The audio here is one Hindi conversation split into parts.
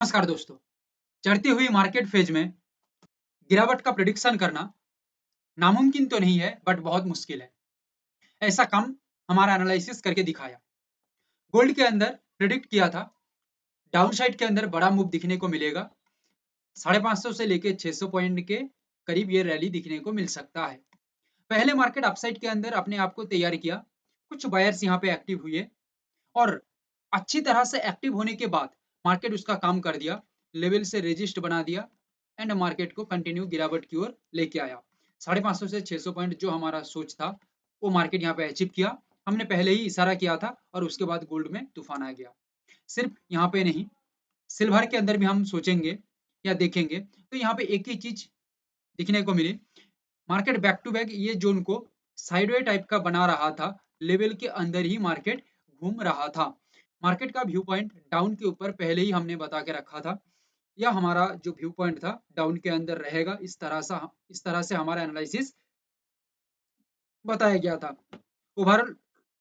नमस्कार दोस्तों। चढ़ती हुई मार्केट फेज में गिरावट का प्रिडिक्शन करना नामुमकिन तो नहीं है बट बहुत मुश्किल है। ऐसा काम हमारा एनालिसिस करके दिखाया। गोल्ड के अंदर प्रिडिक्ट किया था डाउनसाइड के अंदर बड़ा मूव दिखने को मिलेगा। 550 से लेके 600 पॉइंट के करीब ये रैली दिखने को मिल सकता है। पहले मार्केट अपसाइड के अंदर अपने आप को तैयार किया। कुछ बायर्स यहाँ पे एक्टिव हुए और अच्छी तरह से एक्टिव होने के बाद मार्केट उसका काम कर दिया। लेवल से रेजिस्ट बना दिया एंड मार्केट को कंटिन्यू गिरावट की ओर लेके आया। 550 से 600 पॉइंट जो हमारा सोच था वो मार्केट यहाँ पे अचीव किया। हमने पहले ही इशारा किया था और उसके बाद गोल्ड में तूफान आ गया। सिर्फ यहाँ पे नहीं, सिल्वर के अंदर भी हम सोचेंगे या देखेंगे तो यहाँ पे एक ही चीज दिखने को मिली। मार्केट बैक टू बैक ये जोन को साइडवे टाइप का बना रहा था। लेवल के अंदर ही मार्केट घूम रहा था। मार्केट का व्यू पॉइंट डाउन के ऊपर पहले ही हमने बता के रखा था। यह हमारा जो व्यू पॉइंट था डाउन के अंदर रहेगा। इस तरह से हमारा एनालिसिस बताया गया था। ओवरऑल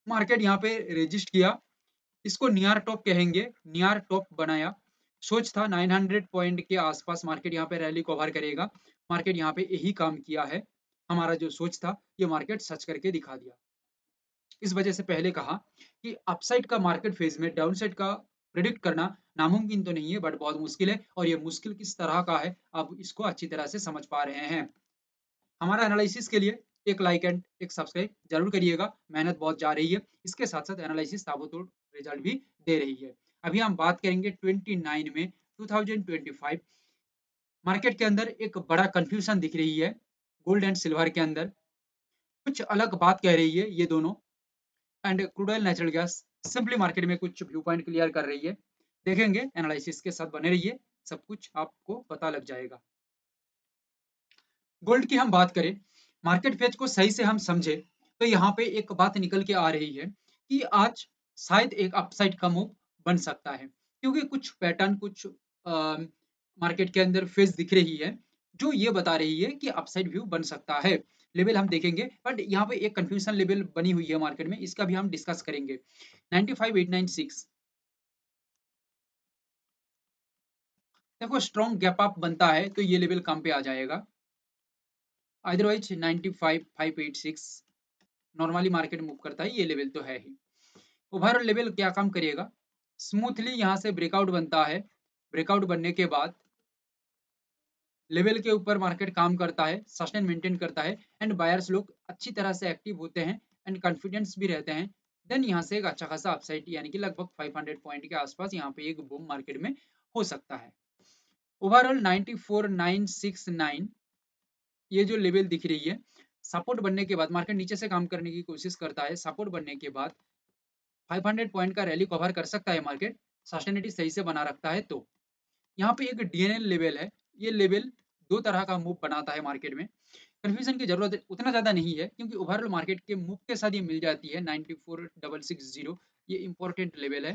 मार्केट यहाँ पे रजिस्ट किया। इसको नियर टॉप कहेंगे, नियर टॉप बनाया। सोच था 900 पॉइंट के आसपास मार्केट यहाँ पे रैली कवर करेगा। मार्केट यहाँ पे यही काम किया है। हमारा जो सोच था ये मार्केट सच करके दिखा दिया। इस वजह से पहले कहा कि अपसाइड का मार्केट फेज में डाउनसाइड का प्रिडिक्ट करना नामुमकिन तो नहीं है बट बहुत मुश्किल है। और ये मुश्किल किस तरह का है आप इसको अच्छी तरह से समझ पा रहे हैं। हमारा एनालिसिस के लिए एक लाइक एंड एक सब्सक्राइब जरूर करिएगा। मेहनत बहुत जा रही है, इसके साथ साथ एनालिसिस ताबड़तोड़ रिजल्ट भी दे रही है। अभी हम बात करेंगे 29 में 2025 मार्केट के अंदर एक बड़ा कंफ्यूजन दिख रही है। गोल्ड एंड सिल्वर के अंदर कुछ अलग बात कह रही है ये दोनों। And crude oil natural gas simply market में कुछ व्यू पॉइंट क्लियर कर रही है। देखेंगे, एनालिसिस के साथ बने रहिए, सब कुछ आपको पता लग जाएगा। गोल्ड की हम बात करें, मार्केट फेज को सही से हम समझे तो यहाँ पे एक बात निकल के आ रही है कि आज शायद एक अपसाइड का मूव बन सकता है। क्योंकि कुछ पैटर्न, कुछ मार्केट के अंदर फेज दिख रही है जो ये बता रही है कि अपसाइड व्यू बन सकता है। लेवल हम देखेंगे बट यहाँ पे एक कंफ्यूजन लेवल बनी हुई है मार्केट में, इसका भी हम डिस्कस करेंगे। 95896 देखो, स्ट्रॉन्ग गैप अप बनता है तो ये लेवल कम पे आ जाएगा। अदरवाइज 95586 नॉर्मली मार्केट मूव करता है, ये लेवल तो है ही। ओवरऑल लेवल क्या काम करिएगा, स्मूथली यहाँ से ब्रेकआउट बनता है। ब्रेकआउट बनने के बाद लेवल के ऊपर मार्केट काम करता है, सस्टेन मेंटेन करता है एंड बायर्स लोग अच्छी तरह से एक्टिव होते हैं एंड कॉन्फिडेंस भी रहते हैं। देन यहाँ से एक अच्छा खासा अपसाइड यानी कि लगभग 500 पॉइंट के आसपास यहाँ पे एक बूम मार्केट में हो सकता है। ओवरऑल 94969 ये जो लेवल दिख रही है, सपोर्ट बनने के बाद मार्केट नीचे से काम करने की कोशिश करता है। सपोर्ट बनने के बाद 500 पॉइंट का रैली कवर कर सकता है मार्केट, सस्टेनिटी सही से बना रखता है तो। यहाँ पे एक डीएनएल लेवल है। ये लेवल दो तरह का मूव बनाता है मार्केट में। कंफ्यूजन की जरूरत उतना ज्यादा नहीं है क्योंकि ओवरऑल मार्केट के मूव के साथ ये मिल जाती है। 94660 ये इंपॉर्टेंट लेवल है,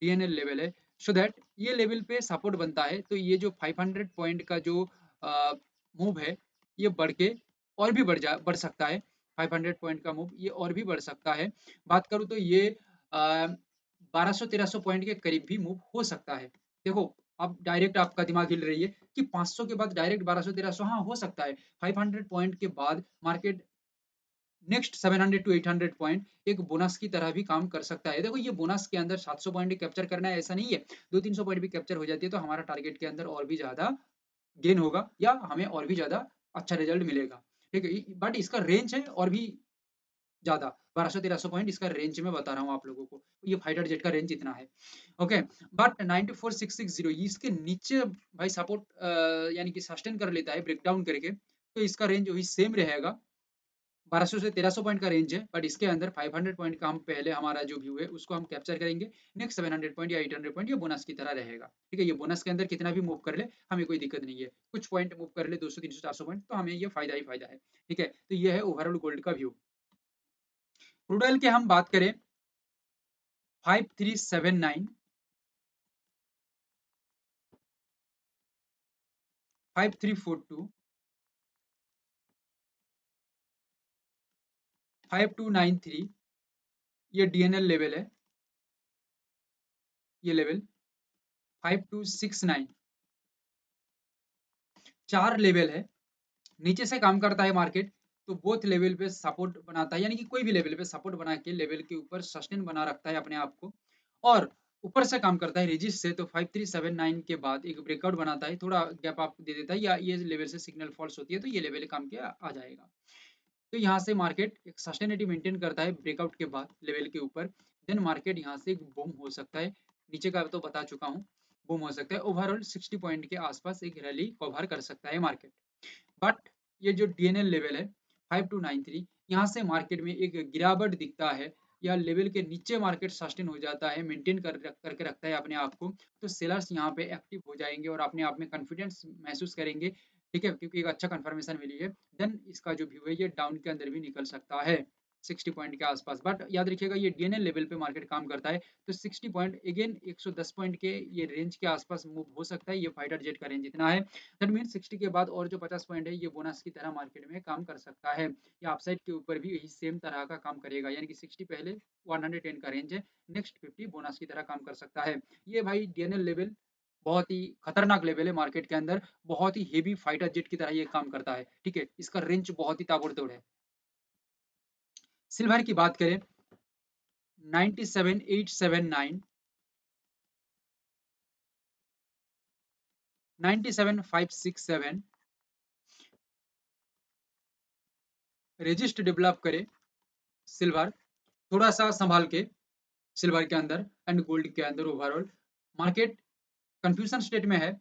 डीएनएल लेवल है। सो दैट ये लेवल पे सपोर्ट बनता है तो ये जो 500 पॉइंट का जो मूव है ये बढ़ के और भी बढ़ सकता है। 500 पॉइंट का मूव ये और भी बढ़ सकता है। बात करूँ तो ये 1200-1300 पॉइंट के करीब भी मूव हो सकता है। देखो, अब डायरेक्ट आपका दिमाग हिल रही है कि 500 के बाद डायरेक्ट 1200-1300, हाँ हो सकता है। 500 पॉइंट के बाद मार्केट नेक्स्ट 700 टू 800 पॉइंट एक बोनस की तरह भी काम कर सकता है। देखो, ये बोनस के अंदर 700 पॉइंट कैप्चर करना है ऐसा नहीं है। 200-300 पॉइंट भी कैप्चर हो जाती है तो हमारा टारगेट के अंदर और भी ज्यादा गेन होगा या हमें और भी ज्यादा अच्छा रिजल्ट मिलेगा। ठीक है, बट इसका रेंज है और भी ज्यादा। 1200-1300 पॉइंट इसका रेंज में बता रहा हूँ आप लोगों को। ये फाइटर जेट का रेंज इतना है। ओके, बट 94660 इसके नीचे भाई सपोर्ट यानी कि सस्टेन कर लेता है ब्रेकडाउन करके तो इसका रेंज वही सेम रहेगा। 1200 से 1300 पॉइंट का रेंज है बट इसके अंदर 500 पॉइंट का हम पहले हमारा जो व्यू है उसको हम कैप्चर करेंगे। नेक्स्ट 700 पॉइंट या 800 पॉइंट ये बोनस की तरह रहेगा। ठीक है, ये बोनस के अंदर कितना भी मूव कर ले हमें कोई दिक्कत नहीं है। कुछ पॉइंट मूव कर ले 200 300 400 पॉइंट तो हमें ये फायदा ही फायदा है। ठीक है, तो ये है ओवरऑल गोल्ड का व्यू। क्रूड ऑयल की हम बात करें, 5379, 5342, 5293 ये डीएनएल लेवल है। ये लेवल 5269 4 लेवल है, नीचे से काम करता है मार्केट, तो बोथ लेवल पे सपोर्ट बनाता है, यानी कि कोई भी लेवल पे सपोर्ट बना के लेवल के ऊपर सस्टेन बना रखता है अपने आप को, और ऊपर से काम करता है रेजिस्ट से, तो 5379 के बाद एक ब्रेकआउट बनाता है, थोड़ा गैप आप दे देता है, या ये लेवल से सिग्नल फॉल्स होती है तो ये लेवल काम के आ जाएगा। तो यहाँ से मार्केट एक सस्टेनिटी मेंटेन करता है ब्रेकआउट के बाद लेवल के ऊपर, देन मार्केट यहाँ से एक बूम हो सकता है, नीचे का तो बता चुका हूँ, बूम हो सकता है, ओवरऑल 60 पॉइंट के आसपास एक रैली कवर कर सकता है मार्केट। बट ये जो डीएनएल लेवल है 5293, यहाँ से मार्केट में एक गिरावट दिखता है, या लेवल के नीचे मार्केट सस्टेन हो जाता है, मेंटेन करके रखता है अपने आप को, तो सेलर्स यहाँ पे एक्टिव हो जाएंगे और अपने आप में कॉन्फिडेंस महसूस करेंगे, ठीक है, क्योंकि एक अच्छा कंफर्मेशन मिली है, देन इसका जो व्यू है ये डाउन के अंदर भी निकल सकता है 60 पॉइंट के आसपास। बट याद रखिएगा ये डीएनएल लेवल पे मार्केट काम करता है, तो 60 पॉइंट अगेन 110 पॉइंट के ये रेंज के आसपास मूव हो सकता है, ये फाइटर जेट का रेंज इतना है, दैट मीन 60 के बाद और जो 50 पॉइंट है ये बोनस की तरह मार्केट में काम कर सकता है, या अपसाइड के ऊपर भी यही सेम तरह का काम करेगा, यानी कि 60 पहले 110 का रेंज है, नेक्स्ट 50 बोनस की तरह काम कर सकता है। ये भाई डीएनएल लेवल बहुत ही खतरनाक लेवल है मार्केट के अंदर, बहुत ही हेवी फाइटर जेट की तरह ये काम करता है, ठीक है, इसका रेंज बहुत ही ताबड़तोड़ है। सिल्वर की बात करें 97879, 97567 रेजिस्ट डेवलप करे सिल्वर, थोड़ा सा संभाल के सिल्वर के अंदर एंड गोल्ड के अंदर ओवरऑल मार्केट कंफ्यूजन स्टेट में है,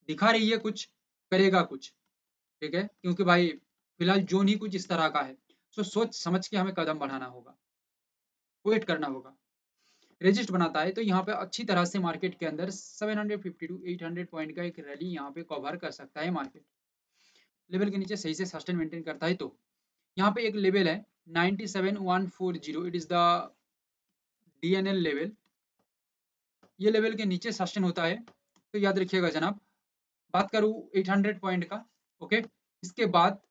दिखा रही है कुछ, करेगा कुछ, ठीक है, क्योंकि भाई फिलहाल जोन ही कुछ इस तरह का है, सो सोच समझ के हमें कदम बढ़ाना होगा, वेट करना होगा। रेजिस्ट बनाता है तो यहाँ पे अच्छी तरह से मार्केट के अंदर 750 टू 800 पॉइंट का एक रैली यहाँ पे कवर कर सकता है मार्केट, लेवल के नीचे सही से सस्टेन मेंटेन करता है, तो यहाँ पे एक लेवल है 97140, it is the DNL level, ये लेवल के नीचे सस्टेन होता है, तो याद रखिएगा जनाब। बात करूँ 800 पॉइंट का, ओके, इसके बाद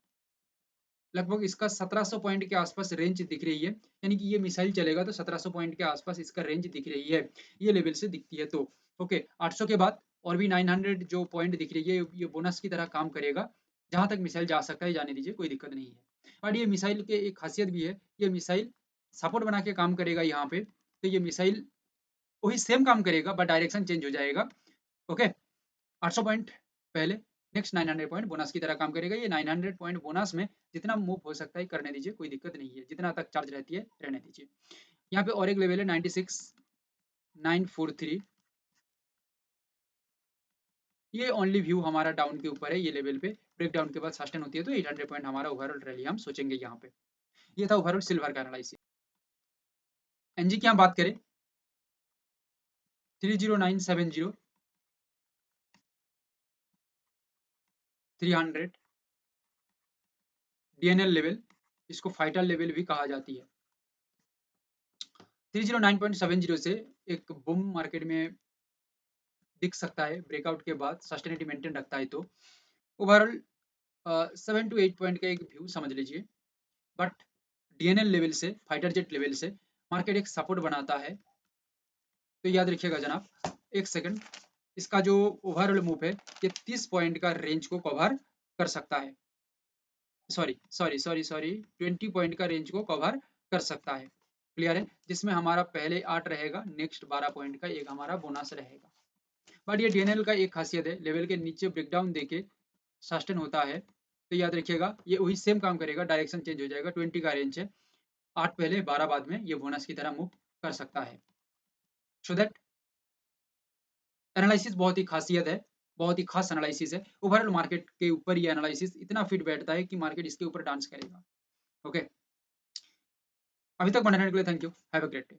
लगभग इसका 1700 पॉइंट के आसपास रेंज दिख रही है, यानी कि ये मिसाइल चलेगा तो 1700 पॉइंट के आसपास इसका रेंज दिख रही है, ये लेवल से दिखती है, तो ओके 800 के बाद और भी 900 जो पॉइंट दिख रही है ये बोनस की तरह काम करेगा, जहां तक मिसाइल जा सकता है जाने दीजिए, कोई दिक्कत नहीं है। और ये मिसाइल के एक खासियत भी है, ये मिसाइल सपोर्ट बना के काम करेगा यहाँ पे, तो ये मिसाइल वही सेम काम करेगा बट डायरेक्शन चेंज हो जाएगा, ओके 800 पॉइंट पहले, नेक्स्ट 900 पॉइंट बोनस की तरह काम करेगा, ये 900 पॉइंट बोनस में जितना मूव हो सकता है करने दीजिए, कोई दिक्कत नहीं है, जितना तक चार्ज रहती है रहने दीजिए। यहाँ पे और एक लेवल है 96943, ये ओनली व्यू हमारा डाउन के ऊपर है, ये लेवल पे ब्रेक डाउन के बाद सस्टेन होती है तो 800 पॉइंट हमारा ओवरऑल रैली हम सोचेंगे यहाँ पे। ये था ओवरऑल सिल्वर का एनालिसिस। एनजी की हम बात करें 30970, 300 डीएनएल लेवल, इसको फाइटर लेवल भी कहा जाती है, 309.70 से एक बूम मार्केट में दिख सकता है ब्रेकआउट के बाद, सस्टेनिटी मेंटेन रखता है, तो ओवरऑल 7 to 8 पॉइंट का एक व्यू समझ लीजिए, बट डीएनएल लेवल से फाइटर जेट लेवल से मार्केट एक सपोर्ट बनाता है, तो याद रखिएगा जनाब, एक सेकंड, इसका जो ओवरऑल मूव है ये 30 पॉइंट का रेंज को कवर कर सकता है, sorry sorry sorry sorry 20 point का रेंज को कवर कर सकता है, क्लियर है, जिसमें हमारा पहले 8 रहेगा, नेक्स्ट 12 पॉइंट का एक हमारा बोनस रहेगा। बट ये डीएनएल का एक खासियत है, लेवल के नीचे ब्रेकडाउन देके सस्टेन होता है, तो याद रखिएगा ये वही सेम काम करेगा, डायरेक्शन चेंज हो जाएगा, 20 का रेंज है, 8 पहले 12 बाद में ये बोनस की तरह मूव कर सकता है, सो दैट एनालिसिस बहुत ही खासियत है, बहुत ही खास एनालिसिस है, ओवरऑल मार्केट के ऊपर ये एनालिसिस इतना फिट बैठता है कि मार्केट इसके ऊपर डांस करेगा, ओके। अभी तक बनाने के लिए thank you, have a great day.